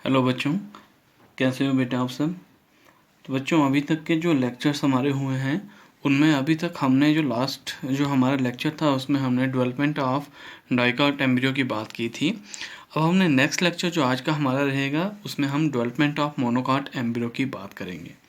Hello बच्चों, कैसे हो बेटा आप सब। तो बच्चों, अभी तक के जो लेक्चर्स हमारे हुए हैं उनमें अभी तक हमने जो लास्ट जो हमारा लेक्चर था उसमें हमने डेवलपमेंट ऑफ डाइकोट एम्ब्रियो की बात की थी। अब हमने नेक्स्ट लेक्चर जो आज का हमारा रहेगा उसमें हम डेवलपमेंट ऑफ मोनोकॉट एम्ब्रियो की बात करेंगे।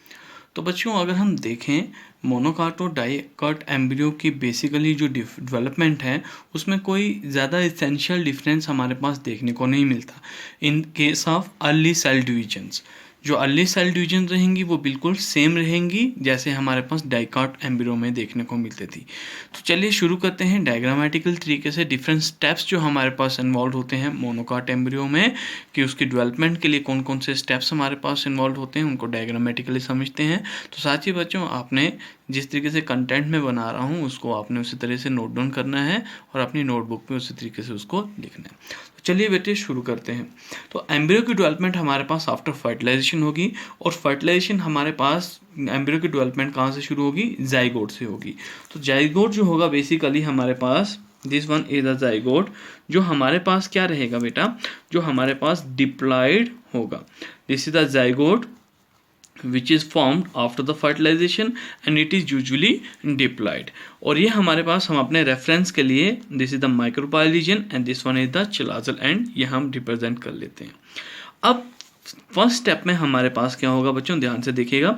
तो बच्चों, अगर हम देखें मोनोकॉट और डाइकोट एम्ब्रियो की बेसिकली जो डेवलपमेंट है उसमें कोई ज़्यादा इसेंशियल डिफरेंस हमारे पास देखने को नहीं मिलता in case of early cell divisions. जो अर्ली सेल डिवीजन रहेंगी वो बिल्कुल सेम रहेंगी जैसे हमारे पास डाइकोट एम्ब्रियो में देखने को मिलती थी। तो चलिए शुरू करते हैं डायग्रामेटिकल तरीके से डिफरेंट स्टेप्स जो हमारे पास इन्वॉल्व होते हैं मोनोकॉट एम्ब्रियो में, कि उसकी डेवलपमेंट के लिए कौन कौन से स्टेप्स हमारे पास इन्वॉल्व होते हैं उनको डायग्रामेटिकली समझते हैं। तो साथ ही बच्चों, आपने जिस तरीके से कंटेंट में बना रहा हूँ उसको आपने उसी तरह से नोट डाउन करना है और अपनी नोटबुक पे उसी तरीके से उसको लिखना है। तो चलिए बेटे शुरू करते हैं। तो एम्ब्रियो की डेवलपमेंट हमारे पास आफ्टर फर्टिलाइजेशन होगी और फर्टिलाइजेशन हमारे पास एम्ब्रियो की डेवलपमेंट कहाँ से शुरू होगी, जाइगोट से होगी। तो जाइगोट जो होगा बेसिकली हमारे पास this one is the zygote, जो हमारे पास क्या रहेगा बेटा, जो हमारे पास डिप्लॉयड होगा। This is the zygote which is formed after the fertilization and it is usually diploid। और ये हमारे पास हम अपने रेफरेंस के लिए this is the micropyle region and this one is the chalazal and ये हम रिप्रेजेंट कर लेते हैं। अब फर्स्ट स्टेप में हमारे पास क्या होगा बच्चों, ध्यान से देखिएगा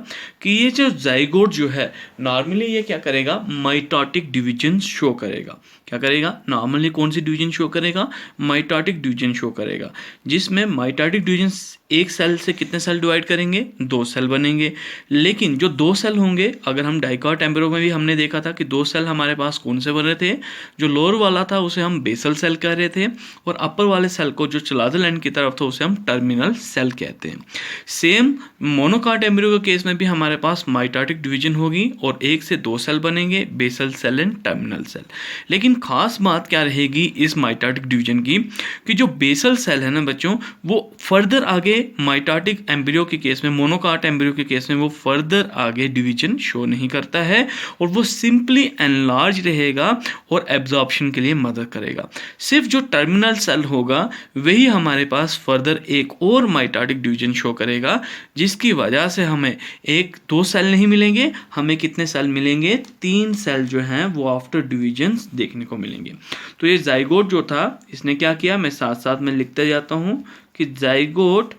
कि ये जो जाइगोट जो है नॉर्मली ये क्या करेगा, माइटोटिक डिवीजन शो करेगा। क्या करेगा, नॉर्मली कौन सी डिवीजन शो करेगा, माइटोटिक डिवीजन शो करेगा, जिसमें माइटोटिक डिवीजन एक सेल से कितने सेल डिवाइड करेंगे, 2 सेल बनेंगे। लेकिन जो 2 सेल होंगे, अगर हम डाइकोट एम्ब्रियो में भी हमने देखा था कि 2 सेल हमारे पास कौन से बन रहे थे, जो लोअर वाला था उसे हम बेसल सेल कह रहे थे और अपर वाले सेल को जो चिलाजल एंड की तरफ था उसे हम टर्मिनल सेल कहते हैं। सेम मोनोकॉट एम्ब्रियो के केस में भी हमारे पास माइटोटिक डिवीजन होगी और 1 से 2 सेल बनेंगे, basal cell and terminal cell. लेकिन खास बात क्या रहेगी इस माइटोटिक डिवीजन की, कि जो बेसल सेल है ना बच्चों, वो फर्दर आगे माइटोटिक एम्ब्रियो के केस में, मोनोकॉट एम्ब्रियो के केस में वो फर्दर आगे डिवीजन शो नहीं करता है और वो सिंपली एनलार्ज रहेगा और एब्जॉर्प्शन के लिए मदद करेगा। सिर्फ जो टर्मिनल सेल होगा वही हमारे पास फर्दर एक और माइटोटिक डिवीजन शो करेगा, जिसकी वजह से हमें 1-2 सेल नहीं मिलेंगे, हमें कितने सेल मिलेंगे, 3 सेल जो हैं वो आफ्टर डिवीजन देखने को मिलेंगे। तो ये जाइगोट जो था इसने क्या किया, मैं साथ साथ में लिखते जाता हूं कि zygote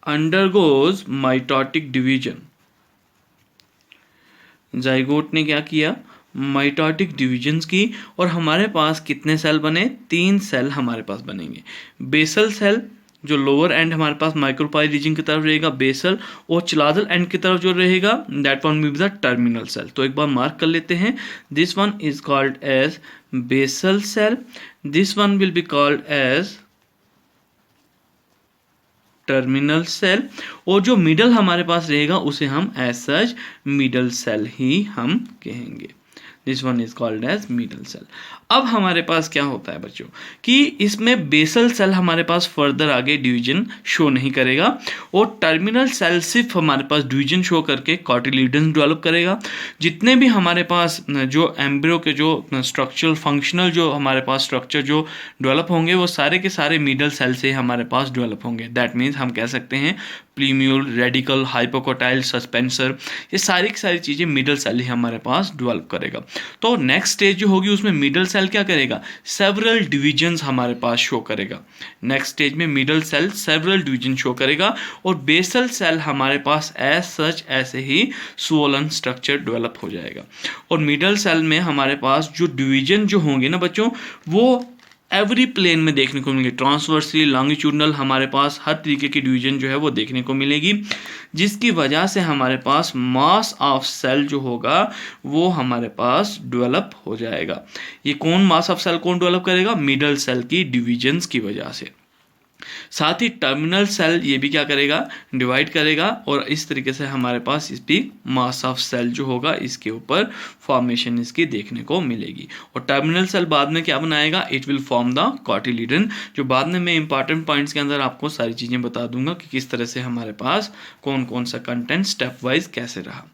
undergoes mitotic division. Zygote ने क्या किया, माइटोटिक डिवीजन्स की और हमारे पास कितने सेल बने, 3 सेल हमारे पास बनेंगे। बेसल सेल जो लोअर एंड हमारे पास माइक्रोपाइल रीजन की तरफ रहेगा बेसल, और चिलाजल एंड की तरफ जो रहेगा that one will be the terminal cell. तो एक बार मार्क कर लेते हैं, this one is called as basal cell, this one will be called as terminal cell, और जो मिडल हमारे पास रहेगा उसे हम एज सच मिडल सेल ही हम कहेंगे। This one is called as middle cell. अब हमारे पास क्या होता है बच्चों कि इसमें बेसल सेल हमारे पास फर्दर आगे डिवीजन शो नहीं करेगा और टर्मिनल सेल सिर्फ हमारे पास डिवीजन शो करके कॉटिलिडन डेवलप करेगा। जितने भी हमारे पास जो एम्ब्रियो के जो स्ट्रक्चरल फंक्शनल जो हमारे पास स्ट्रक्चर जो डेवलप होंगे वो सारे के सारे मिडल सेल से हमारे पास डेवलप होंगे। दैट मीन्स हम कह सकते हैं प्लीम्यूल, रेडिकल, हाइपोकोटाइल, सस्पेंसर, ये सारी की सारी चीज़ें मिडल सेल ही हमारे पास डेवलप करेगा। तो नेक्स्ट स्टेज जो होगी उसमें मिडल सेल क्या करेगा, सेवरल डिविजन्स हमारे पास शो करेगा। नेक्स्ट स्टेज में middle cell several division show करेगा और बेसल सेल हमारे पास एज सच ऐसे ही स्वोलन स्ट्रक्चर डेवलप हो जाएगा। और मिडल सेल में हमारे पास जो डिवीजन जो होंगे ना बच्चों, वो एवरी प्लेन में देखने को मिलेंगे, ट्रांसवर्सली, लॉन्गिट्यूडनल, हमारे पास हर तरीके की डिवीजन जो है वो देखने को मिलेगी, जिसकी वजह से हमारे पास मास ऑफ सेल जो होगा वो हमारे पास डेवलप हो जाएगा। ये कौन मास ऑफ सेल कौन डेवलप करेगा, मिडल सेल की डिवीजन्स की वजह से। साथ ही टर्मिनल सेल ये भी क्या करेगा, डिवाइड करेगा और इस तरीके से हमारे पास इस भी मास ऑफ सेल जो होगा इसके ऊपर फॉर्मेशन इसकी देखने को मिलेगी। और टर्मिनल सेल बाद में क्या बनाएगा, it will form the cotyledon, जो बाद में मैं इंपॉर्टेंट पॉइंट्स के अंदर आपको सारी चीज़ें बता दूंगा कि किस तरह से हमारे पास कौन कौन सा कंटेंट स्टेप वाइज कैसे रहा।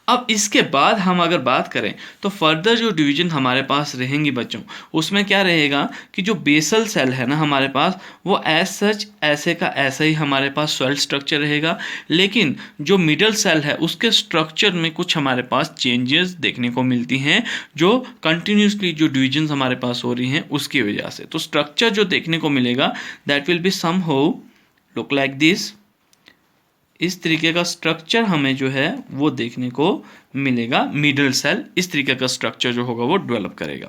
अब इसके बाद हम अगर बात करें तो फर्दर जो डिवीजन हमारे पास रहेंगी बच्चों, उसमें क्या रहेगा कि जो बेसल सेल है ना हमारे पास, वो एज सच ऐसे का ऐसा ही हमारे पास सेल स्ट्रक्चर रहेगा, लेकिन जो मिडल सेल है उसके स्ट्रक्चर में कुछ हमारे पास चेंजेस देखने को मिलती हैं, जो कंटिन्यूसली जो डिविजन हमारे पास हो रही हैं उसकी वजह से। तो स्ट्रक्चर जो देखने को मिलेगा that will be somehow look like this. इस तरीके का स्ट्रक्चर हमें जो है वो देखने को मिलेगा। मिडल सेल इस तरीके का स्ट्रक्चर जो होगा वो डेवलप करेगा।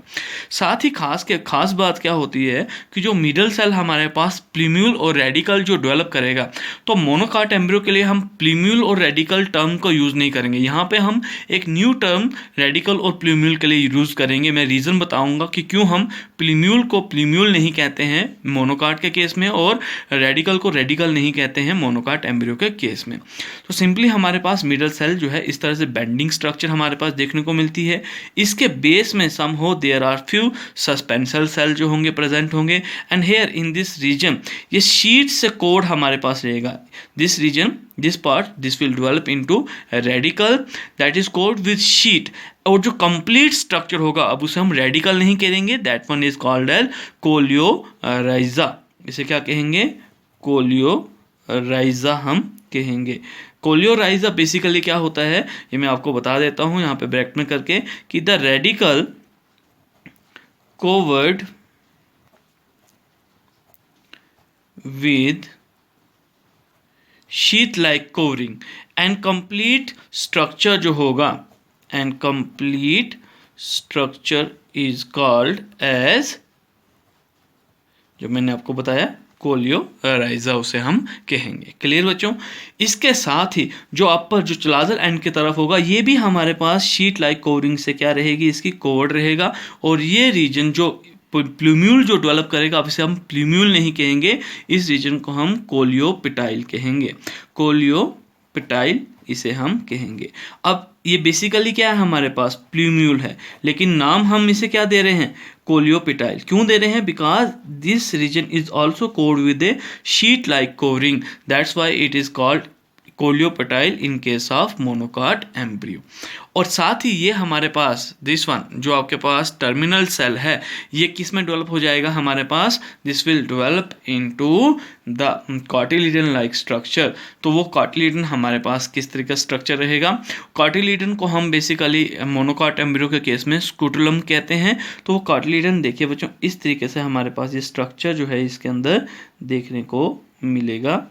साथ ही खास बात क्या होती है कि जो मिडल सेल हमारे पास प्लीम्यूल और रेडिकल जो डेवलप करेगा, तो मोनोकाट एम्ब्रियो के लिए हम प्लीम्यूल और रेडिकल टर्म को यूज़ नहीं करेंगे। यहाँ पे हम एक न्यू टर्म रेडिकल और प्लीम्यूल के लिए यूज़ करेंगे। मैं रीज़न बताऊंगा कि क्यों हम प्लीम्यूल को प्लीम्यूल नहीं कहते हैं मोनोकाट के केस में और रेडिकल को रेडिकल नहीं कहते हैं मोनोकाट एम्ब्रियो के केस में। तो सिंपली हमारे पास मिडल सेल जो है इस तरह से बेंडिंग स्ट्रक्चर हमारे पास देखने को मिलती है। इसके बेस में somehow there are few suspensor cell जो होंगे प्रेजेंट होंगे, and here in this region ये शीट से कोड हमारे पास रहेगा। This region this part this will develop into radicle that is called with sheath, और जो कंप्लीट स्ट्रक्चर होगा अब उसे हम रेडिकल नहीं कहेंगे, that one is called as coleorhiza. इसे क्या कहेंगे? कोलियोराइजा हम कहेंगे। कोलियोराइजा बेसिकली क्या होता है ये मैं आपको बता देता हूं यहाँ पे ब्रैकेट में करके कि the radicle covered with sheath like covering and complete structure जो होगा, and complete structure is called as, जो मैंने आपको बताया कोलियोराइजा उसे हम कहेंगे। क्लियर बच्चों? इसके साथ ही जो अपर जो चलाजर एंड की तरफ होगा ये भी हमारे पास शीट लाइक कवरिंग से क्या रहेगी, इसकी कोवर्ड रहेगा, और ये रीजन जो प्लूम्यूल जो डेवलप करेगा, अब इसे हम प्लूम्यूल नहीं कहेंगे, इस रीजन को हम कोलियोपिटाइल कहेंगे। कोलियोपिटाइल इसे हम कहेंगे। अब ये बेसिकली क्या है हमारे पास प्लूम्यूल है, लेकिन नाम हम इसे क्या दे रहे हैं? कोलियोपिटाइल। क्यों दे रहे हैं? Because this region is also coated with a sheet like covering, that's why it is called coleoptile in case of monocot embryo. और साथ ही ये हमारे पास दिस वन जो आपके पास टर्मिनल सेल है ये किस में डेवलप हो जाएगा हमारे पास? This will develop into the cotyledon like structure. तो वो कॉटिलिडन हमारे पास किस तरह का स्ट्रक्चर रहेगा? कॉटिलिडन को हम बेसिकली मोनोकाट एम्ब्रियो के केस में स्क्रूटुलम कहते हैं। तो वो कॉटिलिडन देखिए बच्चों इस तरीके से हमारे पास ये स्ट्रक्चर जो है इसके अंदर देखने को मिलेगा,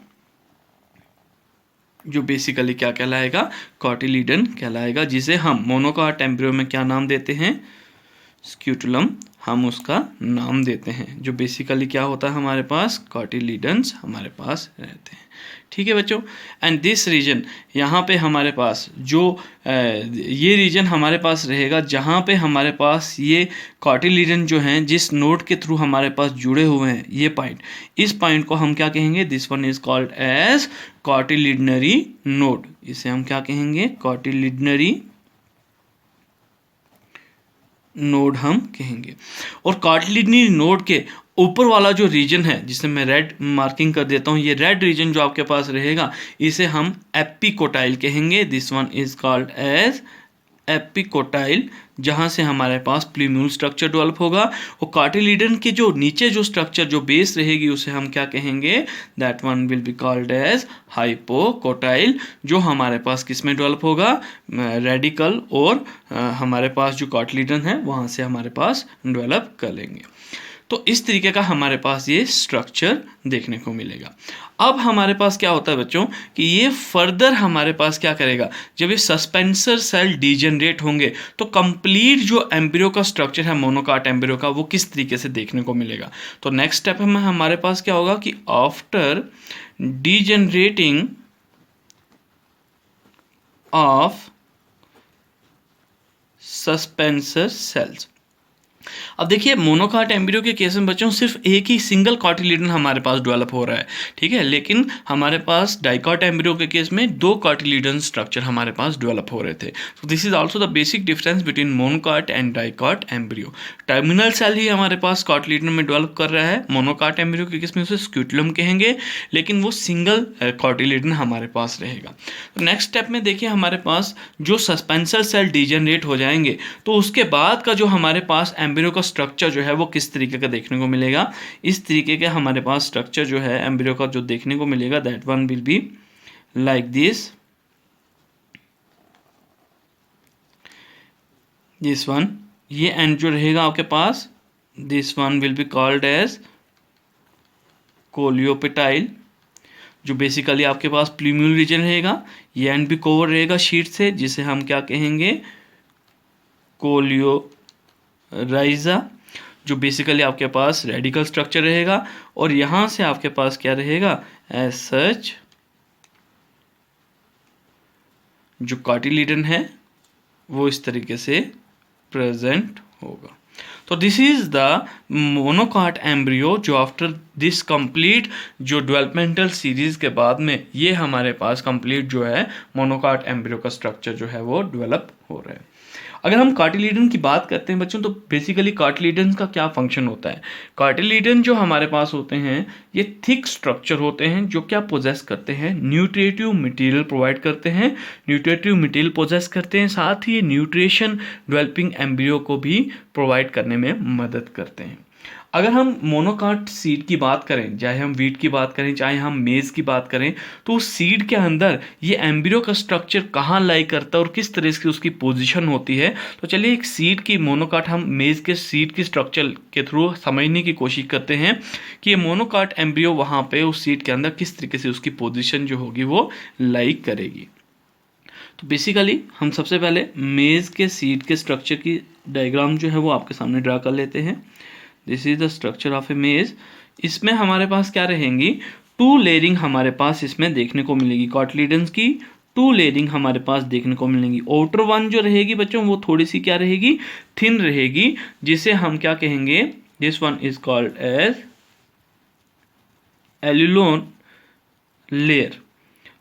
जो बेसिकली क्या कहलाएगा? कॉटिलिडन कहलाएगा, जिसे हम मोनोकाट एम्ब्रियो में क्या नाम देते हैं? स्क्यूटुलम हम उसका नाम देते हैं, जो बेसिकली क्या होता है हमारे पास? कॉटिलिडन्स हमारे पास रहते हैं। ठीक है बच्चों? एंड दिस रीजन यहाँ पे हमारे पास जो ये रीजन हमारे पास रहेगा जहाँ पे हमारे पास ये कॉटिलिडन जो हैं जिस नोड के थ्रू हमारे पास जुड़े हुए हैं, ये पॉइंट, इस पॉइंट को हम क्या कहेंगे? This one is called as cotyledonary node. इसे हम क्या कहेंगे? कॉटिलिडनरी नोड हम कहेंगे। और कॉटिलिडनरी नोड के ऊपर वाला जो रीजन है जिसे मैं रेड मार्किंग कर देता हूँ, ये रेड रीजन जो आपके पास रहेगा इसे हम एपिकोटाइल कहेंगे। This one is called as epicotyl, जहाँ से हमारे पास प्लूम्यूल स्ट्रक्चर डेवलप होगा। और कॉटिलिडन के जो नीचे जो स्ट्रक्चर जो बेस रहेगी उसे हम क्या कहेंगे? That one will be called as hypocotyl, जो हमारे पास किस में डेवलप होगा? रेडिकल और हमारे पास जो कॉटिलिडन है वहाँ से हमारे पास डेवलप कर लेंगे। तो इस तरीके का हमारे पास ये स्ट्रक्चर देखने को मिलेगा। अब हमारे पास क्या होता है बच्चों कि ये फर्दर हमारे पास क्या करेगा? जब ये सस्पेंसर सेल डीजनरेट होंगे तो कंप्लीट जो एम्ब्रियो का स्ट्रक्चर है मोनोकाट एम्ब्रियो का वो किस तरीके से देखने को मिलेगा? तो नेक्स्ट स्टेप में हमारे पास क्या होगा कि आफ्टर डीजनरेटिंग ऑफ सस्पेंसर सेल्स, अब देखिए मोनोकाट एम्ब्रियो के केस में बच्चों सिर्फ एक ही सिंगल कार्टिलेडन हमारे पास डेवलप हो रहा है, ठीक है, लेकिन हमारे पास डाइकॉट एम्ब्रियो के केस में दो कार्टिलेडन स्ट्रक्चर हमारे पास डेवलप हो रहे थे। तो this is also the basic difference between monocot and dicot embryo. Terminal cell ही हमारे पास कार्टिलेडन में डेवलप कर रहा है, मोनोकाट एम्ब्रियो के केस में उसे स्क्यूटुलम कहेंगे, लेकिन वो सिंगल कार्टिलेडन हमारे पास रहेगा। तो नेक्स्ट स्टेप में देखिए हमारे पास जो सस्पेंसर सेल डिजेनरेट हो जाएंगे तो उसके बाद का जो हमारे पास एम्ब्रियो का स्ट्रक्चर जो है वो किस तरीके का देखने को मिलेगा। इस तरीके के हमारे पास स्ट्रक्चर जो है एम्ब्रियो का जो देखने को मिलेगा that one will be like this one. ये एंड जो रहेगा आपके पास, this one will be called as coleoptile, जो बेसिकली आपके पास प्लूम्यूल रीजन रहेगा। ये एंड भी कवर रहेगा शीट से, जिसे हम क्या कहेंगे, कोलियोराइजा, जो बेसिकली आपके पास रेडिकल स्ट्रक्चर रहेगा। और यहाँ से आपके पास क्या रहेगा, एज सच जो कार्टिलेडन है वो इस तरीके से प्रेजेंट होगा। तो this is the monocot embryo, जो आफ्टर दिस कंप्लीट जो डेवलपमेंटल सीरीज के बाद में ये हमारे पास कंप्लीट जो है मोनोकाट एम्ब्रियो का स्ट्रक्चर जो है वो डेवलप हो रहा है। अगर हम कार्टिलेडन की बात करते हैं बच्चों, तो बेसिकली कार्टिलेडन का क्या फंक्शन होता है। कार्टिलेडन जो हमारे पास होते हैं ये थिक स्ट्रक्चर होते हैं जो क्या पोजेस करते हैं, न्यूट्रिटिव मटेरियल प्रोवाइड करते हैं, न्यूट्रिटिव मटेरियल पोजेस करते हैं, साथ ही न्यूट्रिशन डेवलपिंग एम्ब्रियो को भी प्रोवाइड करने में मदद करते हैं। अगर हम मोनोकाट सीड की बात करें, चाहे हम वीट की बात करें, चाहे हम मेज़ की बात करें, तो उस सीड के अंदर ये एम्ब्रियो का स्ट्रक्चर कहाँ लाई करता है और किस तरह से उसकी पोजीशन होती है। तो चलिए एक सीड की मोनोकाट हम मेज़ के सीड की स्ट्रक्चर के थ्रू समझने की कोशिश करते हैं कि ये मोनोकाट एम्ब्रियो वहाँ पे उस सीड के अंदर किस तरीके से उसकी पोजिशन जो होगी वो लाई करेगी। तो बेसिकली हम सबसे पहले मेज़ के सीड के स्ट्रक्चर की डायग्राम जो है वो आपके सामने ड्रा कर लेते हैं। This is the structure of a maize. इसमें हमारे पास क्या रहेंगी, टू लेयरिंग हमारे पास इसमें देखने को मिलेगी, कार्टिलेडन्स की टू लेयरिंग हमारे पास देखने को मिलेंगी। आउटर वन जो रहेगी बच्चों वो थोड़ी सी क्या रहेगी, थिन रहेगी, जिसे हम क्या कहेंगे, this one is called as aleurone layer,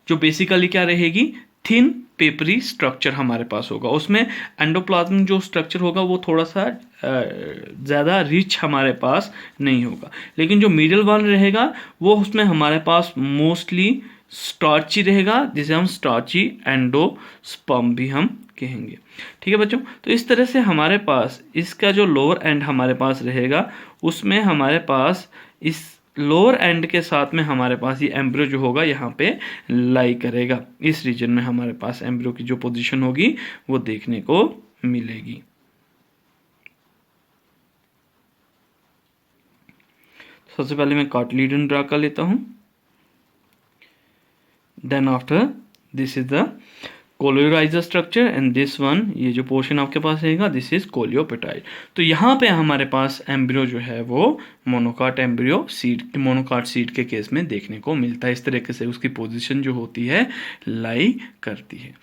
जो बेसिकली क्या रहेगी, थिन पेपरी स्ट्रक्चर हमारे पास होगा। उसमें एंडोप्लाज्म जो स्ट्रक्चर होगा वो थोड़ा सा ज़्यादा रिच हमारे पास नहीं होगा, लेकिन जो मिडिल वन रहेगा वो उसमें हमारे पास मोस्टली स्टार्ची रहेगा, जिसे हम स्टार्ची एंडोस्पर्म भी हम कहेंगे। ठीक है बच्चों, तो इस तरह से हमारे पास इसका जो लोअर एंड हमारे पास रहेगा उसमें हमारे पास इस लोअर एंड के साथ में हमारे पास ये एम्ब्रियो जो होगा यहाँ पे लाई करेगा। इस रीजन में हमारे पास एम्ब्रियो की जो पोजीशन होगी वो देखने को मिलेगी। सबसे पहले मैं कार्टिलेडन ड्रा कर लेता हूँ, then after this is the coleorhiza structure and this one, ये जो पोर्शन आपके पास रहेगा दिस इज कोलियोपेटाइल। तो यहाँ पे हमारे पास एम्ब्रियो जो है वो monocot embryo seed, monocot seed के केस में देखने को मिलता है। इस तरीके से उसकी पोजीशन जो होती है लाई करती है।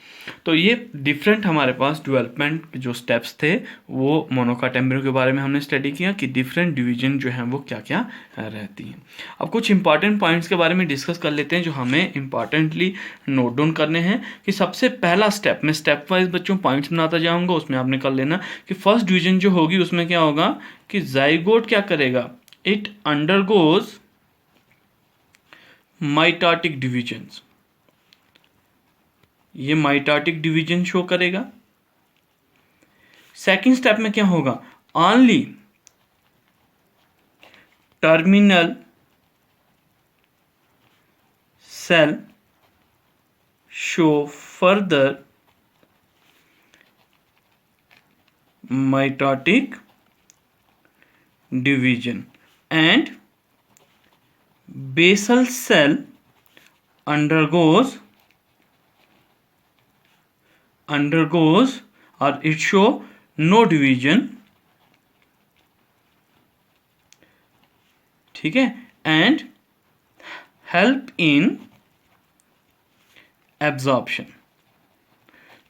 तो ये डिफरेंट हमारे पास डेवलपमेंट जो स्टेप्स थे वो मोनोकाट एम्ब्रियो के बारे में हमने स्टडी किया कि डिफरेंट डिवीजन जो हैं वो क्या क्या रहती हैं। अब कुछ इंपॉर्टेंट पॉइंट्स के बारे में डिस्कस कर लेते हैं जो हमें इंपॉर्टेंटली नोट डाउन करने हैं। कि सबसे पहला स्टेप, मैं स्टेप वाइज बच्चों पॉइंट्स बनाता जाऊंगा, उसमें आपने कर लेना कि फर्स्ट डिवीजन जो होगी उसमें क्या होगा कि जाइगोट क्या करेगा, इट अंडरगोज माइटोटिक डिविजन्स, ये माइटोटिक डिवीजन शो करेगा। सेकंड स्टेप में क्या होगा, only terminal cell show further mitotic division and basal cell undergoes or it show no division, ठीक है, and help in absorption,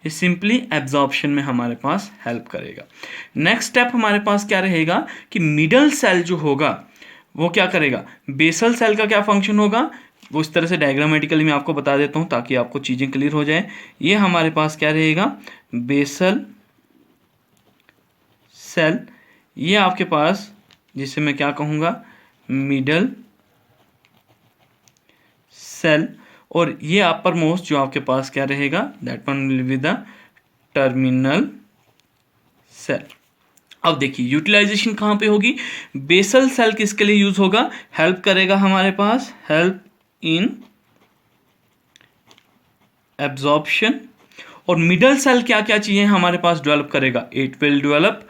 ये सिंपली एब्जॉर्प्शन में हमारे पास हेल्प करेगा। नेक्स्ट स्टेप हमारे पास क्या रहेगा कि मिडल सेल जो होगा वो क्या करेगा, बेसल सेल का क्या फंक्शन होगा वो इस तरह से डायग्रामेटिकली मैं आपको बता देता हूँ ताकि आपको चीज़ें क्लियर हो जाए। ये हमारे पास क्या रहेगा, बेसल सेल, ये आपके पास जिसे मैं क्या कहूँगा मिडल सेल, और ये अपर मोस्ट जो आपके पास क्या रहेगा that one will be the terminal cell. अब देखिए यूटिलाइजेशन कहाँ पे होगी, बेसल सेल किसके लिए यूज होगा, हेल्प करेगा हमारे पास, हेल्प इन एब्जॉर्प्शन। और मिडल सेल क्या क्या चीजें हमारे पास डेवलप करेगा, इट विल डेवलप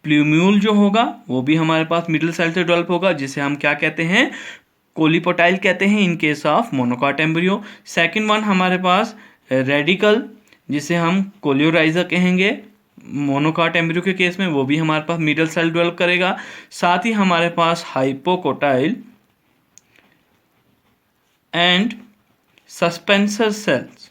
प्लूम्यूल जो होगा वो भी हमारे पास मिडल सेल से डेवलप होगा, जिसे हम क्या कहते हैं कोलिपोटाइल कहते हैं इन case of monocot embryo. Second one हमारे पास रेडिकल जिसे हम कोलियोराइजर कहेंगे मोनोकॉट एम्ब्रियो के केस में, वो भी हमारे पास मिडल सेल डेवलप करेगा। साथ ही हमारे पास hypocotyl and suspensor cells,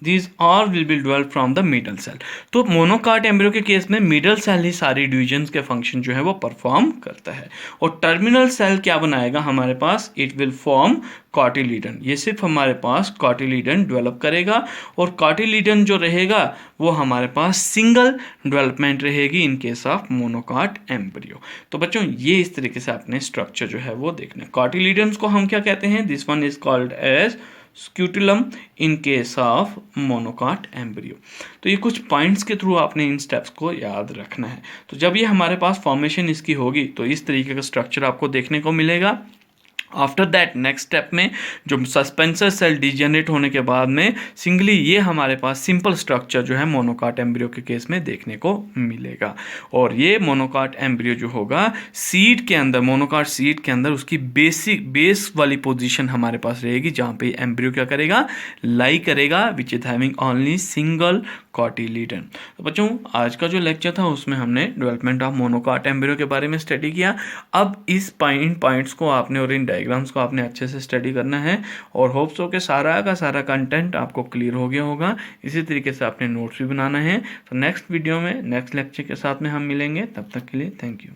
These all will be developed from the middle cell। तो मोनोकॉट एम्ब्रियो के केस में मिडल सेल ही सारी डिविजन्स के फंक्शन जो है वो परफॉर्म करता है। और टर्मिनल सेल क्या बनाएगा हमारे पास, इट विल फॉर्म कॉटिलीडन, ये सिर्फ हमारे पास कॉटिलीडन डेवलप करेगा। और कॉटिलीडन जो रहेगा वो हमारे पास सिंगल डेवलपमेंट रहेगी इन केस ऑफ मोनोकॉट एम्ब्रियो। तो बच्चों ये इस तरीके से अपने स्ट्रक्चर जो है वो देखना। कॉटिलीडन्स को हम क्या कहते हैं, this one is called as scutellum in case of monocot embryo. तो ये कुछ पॉइंट्स के थ्रू आपने इन स्टेप्स को याद रखना है। तो जब ये हमारे पास फॉर्मेशन इसकी होगी तो इस तरीके का स्ट्रक्चर आपको देखने को मिलेगा। आफ्टर दैट नेक्स्ट स्टेप में जो सस्पेंसर सेल डिजेनरेट होने के बाद में सिंगली ये हमारे पास सिंपल स्ट्रक्चर जो है मोनोकॉट एम्ब्रियो के केस में देखने को मिलेगा। और ये मोनोकॉट एम्ब्रियो जो होगा सीड के अंदर, मोनोकॉट सीड के अंदर उसकी बेस वाली पोजीशन हमारे पास रहेगी जहाँ पे एम्ब्रियो क्या करेगा, लाई करेगा, which is having only single cotyledon. तो बच्चों आज का जो लेक्चर था उसमें हमने डेवलपमेंट ऑफ मोनोकॉट एम्ब्रियो के बारे में स्टडी किया। अब इस पॉइंट्स को आपने और इन डायग्राम्स को आपने अच्छे से स्टडी करना है और होप्स हो कि सारा का सारा कंटेंट आपको क्लियर हो गया होगा। इसी तरीके से आपने नोट्स भी बनाना है। तो नेक्स्ट वीडियो में नेक्स्ट लेक्चर के साथ में हम मिलेंगे, तब तक के लिए थैंक यू।